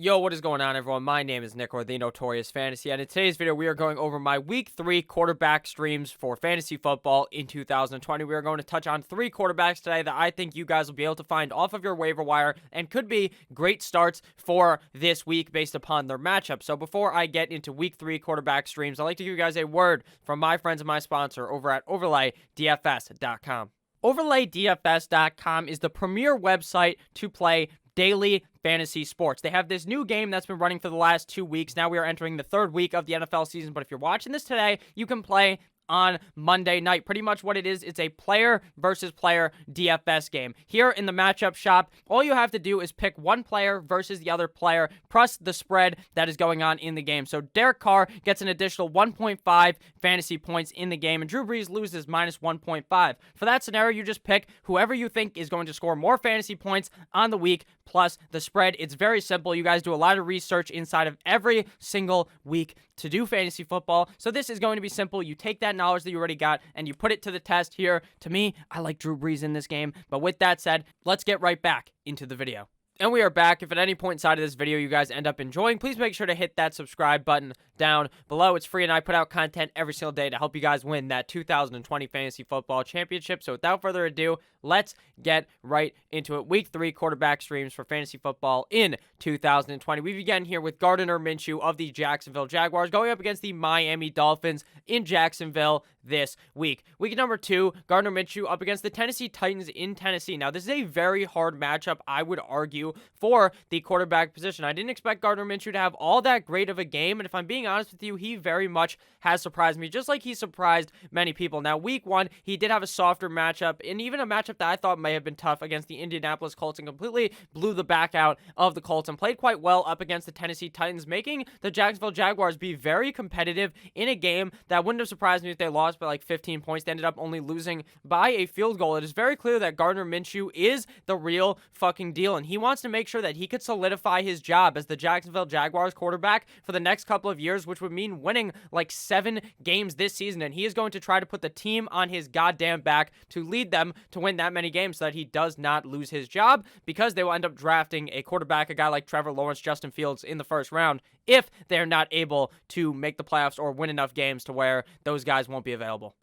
Yo, what is going on, everyone? My name is Nick, or the Notorious Fantasy, and in today's video, we are going over my Week 3 quarterback streams for fantasy football in 2020. We are going to touch on 3 quarterbacks today that I think you guys will be able to find off of your waiver wire and could be great starts for this week based upon their matchup. So before I get into Week 3 quarterback streams, I'd like to give you guys a word from my friends and my sponsor over at OverlayDFS.com. OverlayDFS.com is the premier website to play daily fantasy sports. They have this new game that's been running for the last 2 weeks. Now we are entering the 3rd week of the NFL season, but if you're watching this today, you can play on Monday night. Pretty much what it is, it's a player versus player DFS game. Here in the matchup shop, all you have to do is pick one player versus the other player, plus the spread that is going on in the game. So Derek Carr gets an additional 1.5 fantasy points in the game, and Drew Brees loses minus 1.5. For that scenario, you just pick whoever you think is going to score more fantasy points on the week, plus the spread. It's very simple. You guys do a lot of research inside of every single week to do fantasy football. So this is going to be simple. You take that knowledge that you already got and you put it to the test here. To me, I like Drew Brees in this game. But with that said, let's get right back into the video. And we are back. If at any point inside of this video you guys end up enjoying, please make sure to hit that subscribe button down below. It's free and I put out content every single day to help you guys win that 2020 Fantasy Football Championship. So without further ado, let's get right into it. Week 3 quarterback streams for fantasy football in 2020. We begin here with Gardner Minshew of the Jacksonville Jaguars going up against the Miami Dolphins in Jacksonville this week. Week number 2, Gardner Minshew up against the Tennessee Titans in Tennessee. Now, this is a very hard matchup, I would argue, for the quarterback position. I didn't expect Gardner Minshew to have all that great of a game, and if I'm being honest with you, he very much has surprised me, just like he surprised many people. Now, week 1, he did have a softer matchup, and even a matchup that I thought may have been tough against the Indianapolis Colts, and completely blew the back out of the Colts and played quite well up against the Tennessee Titans, making the Jacksonville Jaguars be very competitive in a game that wouldn't have surprised me if they lost by like 15 points. They ended up only losing by a field goal. It is very clear that Gardner Minshew is the real fucking deal, and he wants to make sure that he could solidify his job as the Jacksonville Jaguars quarterback for the next couple of years, which would mean winning like 7 games this season, and he is going to try to put the team on his goddamn back to lead them to win that many games so that he does not lose his job, because they will end up drafting a quarterback, a guy like Trevor Lawrence, Justin Fields in the first round if they're not able to make the playoffs or win enough games to where those guys won't be available.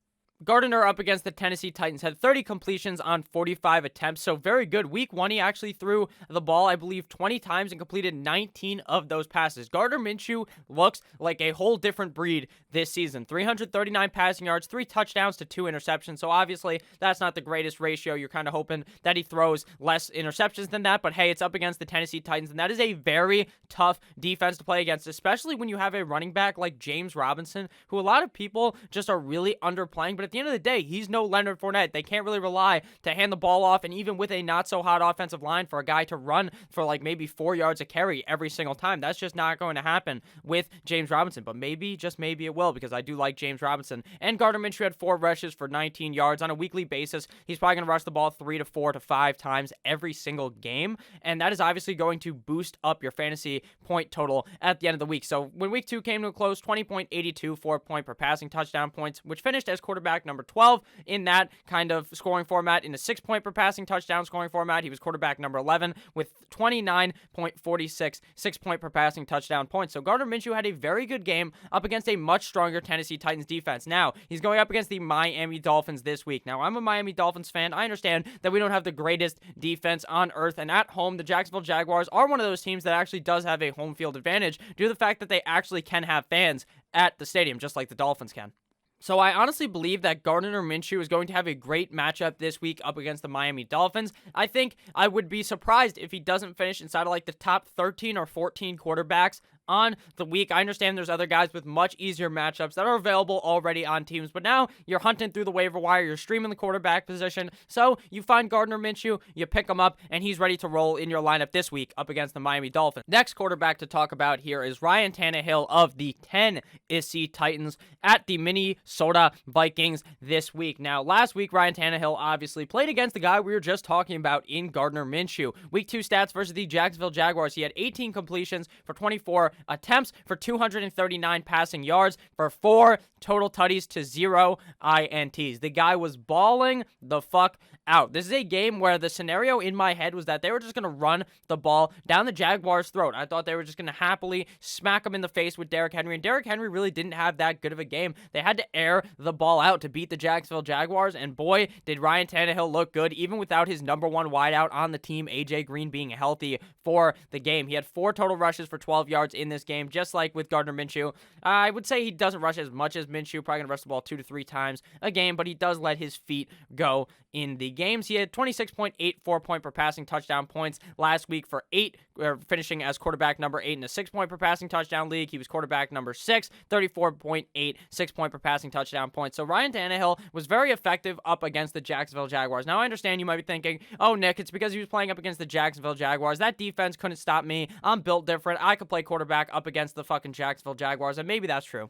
Gardner up against the Tennessee Titans had 30 completions on 45 attempts, so very good. Week 1, he actually threw the ball, I believe, 20 times and completed 19 of those passes. Gardner Minshew looks like a whole different breed this season. 339 passing yards, 3 touchdowns to 2 interceptions, so obviously that's not the greatest ratio. You're kind of hoping that he throws less interceptions than that, but hey, it's up against the Tennessee Titans, and that is a very tough defense to play against, especially when you have a running back like James Robinson, who a lot of people just are really underplaying, but at the end of the day, he's no Leonard Fournette. They can't really rely to hand the ball off, and even with a not-so-hot offensive line, for a guy to run for like maybe 4 yards a carry every single time, that's just not going to happen with James Robinson. But maybe, just maybe it will, because I do like James Robinson. And Gardner Minshew had 4 rushes for 19 yards on a weekly basis. He's probably going to rush the ball 3 to 4 to 5 times every single game, and that is obviously going to boost up your fantasy point total at the end of the week. So when week 2 came to a close, 20.82 4-point per passing touchdown points, which finished as quarterback number 12 in that kind of scoring format. In a 6-point per passing touchdown scoring format, he was quarterback number 11 with 29.46 6-point per passing touchdown points. So Gardner Minshew had a very good game up against a much stronger Tennessee Titans defense. Now, he's going up against the Miami Dolphins this week. Now, I'm a Miami Dolphins fan. I understand that we don't have the greatest defense on earth, and at home, the Jacksonville Jaguars are one of those teams that actually does have a home field advantage due to the fact that they actually can have fans at the stadium, just like the Dolphins can. So I honestly believe that Gardner Minshew is going to have a great matchup this week up against the Miami Dolphins. I think I would be surprised if he doesn't finish inside of like the top 13 or 14 quarterbacks on the week. I understand there's other guys with much easier matchups that are available already on teams, but now you're hunting through the waiver wire, you're streaming the quarterback position, so you find Gardner Minshew, you pick him up, and he's ready to roll in your lineup this week up against the Miami Dolphins. Next quarterback to talk about here is Ryan Tannehill of the Tennessee Titans at the Minnesota Vikings this week. Now, last week, Ryan Tannehill obviously played against the guy we were just talking about in Gardner Minshew. Week 2 stats versus the Jacksonville Jaguars, he had 18 completions for 24 attempts for 239 passing yards for 4 total tutties to 0 INTs. The guy was balling the fuck out. This is a game where the scenario in my head was that they were just going to run the ball down the Jaguars' throat. I thought they were just going to happily smack him in the face with Derrick Henry, and Derrick Henry really didn't have that good of a game. They had to air the ball out to beat the Jacksonville Jaguars, and boy, did Ryan Tannehill look good, even without his number one wideout on the team, AJ Green, being healthy for the game. He had 4 total rushes for 12 yards in this game, just like with Gardner Minshew. I would say he doesn't rush as much as Minshew, probably going to rush the ball 2 to 3 times a game, but he does let his feet go in the games. He had 26.84 point per passing touchdown points last week for 8, finishing as quarterback number 8 in a 6-point per passing touchdown league. He was quarterback number 6, 34.8 6-point per passing touchdown points. So Ryan Tannehill was very effective up against the Jacksonville Jaguars. Now, I understand you might be thinking, oh, Nick, it's because he was playing up against the Jacksonville Jaguars. That defense couldn't stop me. I'm built different. I could play quarterback up against the fucking Jacksonville Jaguars, and maybe that's true.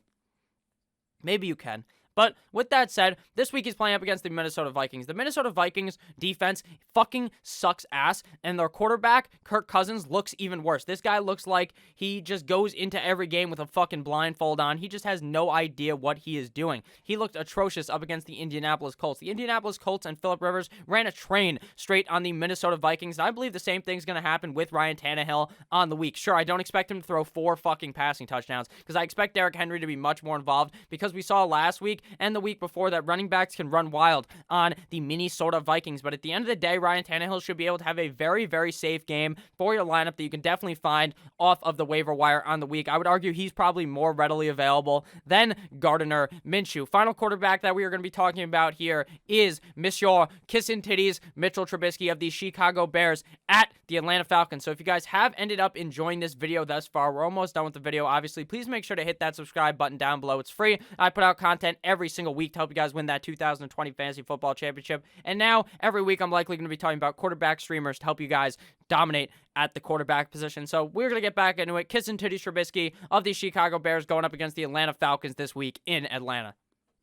Maybe you can. But with that said, this week he's playing up against the Minnesota Vikings. The Minnesota Vikings defense fucking sucks ass, and their quarterback, Kirk Cousins, looks even worse. This guy looks like he just goes into every game with a fucking blindfold on. He just has no idea what he is doing. He looked atrocious up against the Indianapolis Colts. The Indianapolis Colts and Phillip Rivers ran a train straight on the Minnesota Vikings, and I believe the same thing's going to happen with Ryan Tannehill on the week. Sure, I don't expect him to throw 4 fucking passing touchdowns, because I expect Derrick Henry to be much more involved, because we saw last week and the week before that running backs can run wild on the Minnesota Vikings. But at the end of the day, Ryan Tannehill should be able to have a very, very safe game for your lineup that you can definitely find off of the waiver wire on the week. I would argue he's probably more readily available than Gardner Minshew. Final quarterback that we are going to be talking about here is Monsieur Kissin' Titties Mitchell Trubisky of the Chicago Bears at the Atlanta Falcons. So if you guys have ended up enjoying this video thus far, we're almost done with the video. Obviously, please make sure to hit that subscribe button down below. It's free. I put out content every single week to help you guys win that 2020 Fantasy Football Championship. And now, every week, I'm likely going to be talking about quarterback streamers to help you guys dominate at the quarterback position. So we're going to get back into it. Kissin' Titties Trubisky of the Chicago Bears going up against the Atlanta Falcons this week in Atlanta.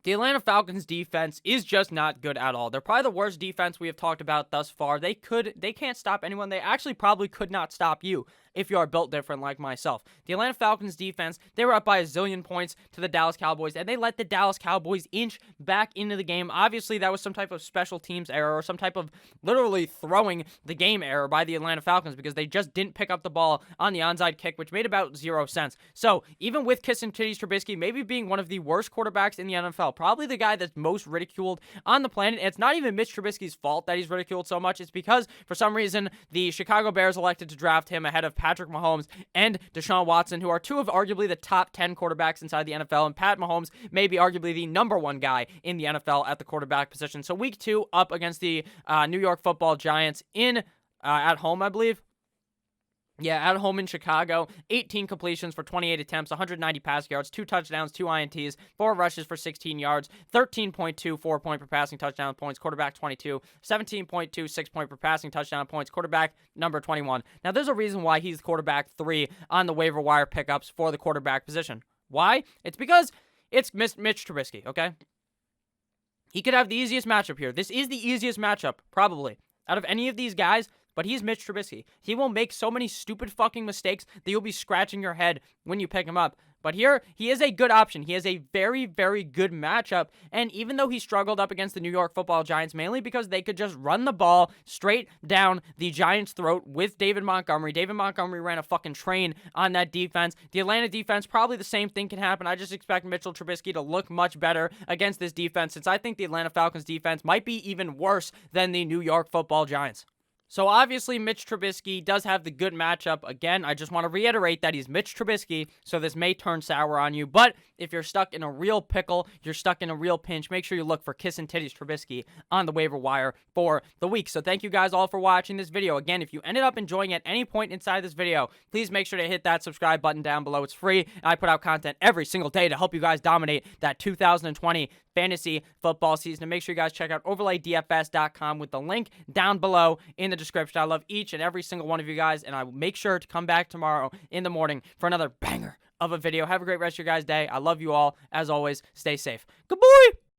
The Atlanta Falcons defense is just not good at all. They're probably the worst defense we have talked about thus far. They can't stop anyone. They actually probably could not stop you if you are built different like myself. The Atlanta Falcons defense, they were up by a zillion points to the Dallas Cowboys, and they let the Dallas Cowboys inch back into the game. Obviously, that was some type of special teams error or some type of literally throwing the game error by the Atlanta Falcons, because they just didn't pick up the ball on the onside kick, which made about 0 sense. So even with Kissin' Titties Trubisky maybe being one of the worst quarterbacks in the NFL, probably the guy that's most ridiculed on the planet, and it's not even Mitch Trubisky's fault that he's ridiculed so much. It's because for some reason the Chicago Bears elected to draft him ahead of Patrick Mahomes and Deshaun Watson, who are 2 of arguably the top 10 quarterbacks inside the NFL, and Pat Mahomes may be arguably the number 1 guy in the NFL at the quarterback position. So week 2 up against the New York Football Giants in at home, I believe. Yeah, at home in Chicago, 18 completions for 28 attempts, 190 pass yards, 2 touchdowns, 2 INTs, 4 rushes for 16 yards, 13.2 4-point per passing touchdown points, quarterback 22, 17.2 6-point per passing touchdown points, quarterback number 21. Now, there's a reason why he's quarterback 3 on the waiver wire pickups for the quarterback position. Why? It's because it's Mitch Trubisky, okay? He could have the easiest matchup here. This is the easiest matchup, probably, out of any of these guys. But he's Mitch Trubisky. He will make so many stupid fucking mistakes that you'll be scratching your head when you pick him up. But here, he is a good option. He has a very, very good matchup. And even though he struggled up against the New York Football Giants, mainly because they could just run the ball straight down the Giants' throat with David Montgomery. David Montgomery ran a fucking train on that defense. The Atlanta defense, probably the same thing can happen. I just expect Mitchell Trubisky to look much better against this defense, since I think the Atlanta Falcons defense might be even worse than the New York Football Giants. So obviously, Mitch Trubisky does have the good matchup. Again, I just want to reiterate that he's Mitch Trubisky, so this may turn sour on you. But if you're stuck in a real pickle, you're stuck in a real pinch, make sure you look for Kissin' Titties Trubisky on the waiver wire for the week. So thank you guys all for watching this video. Again, if you ended up enjoying at any point inside this video, please make sure to hit that subscribe button down below. It's free, and I put out content every single day to help you guys dominate that 2020 fantasy football season. And make sure you guys check out overlaydfs.com with the link down below in the description. I love each and every single one of you guys, and I will make sure to come back tomorrow in the morning for another banger of a video. Have a great rest of your guys' day. I love you all. As always, stay safe. Goodbye!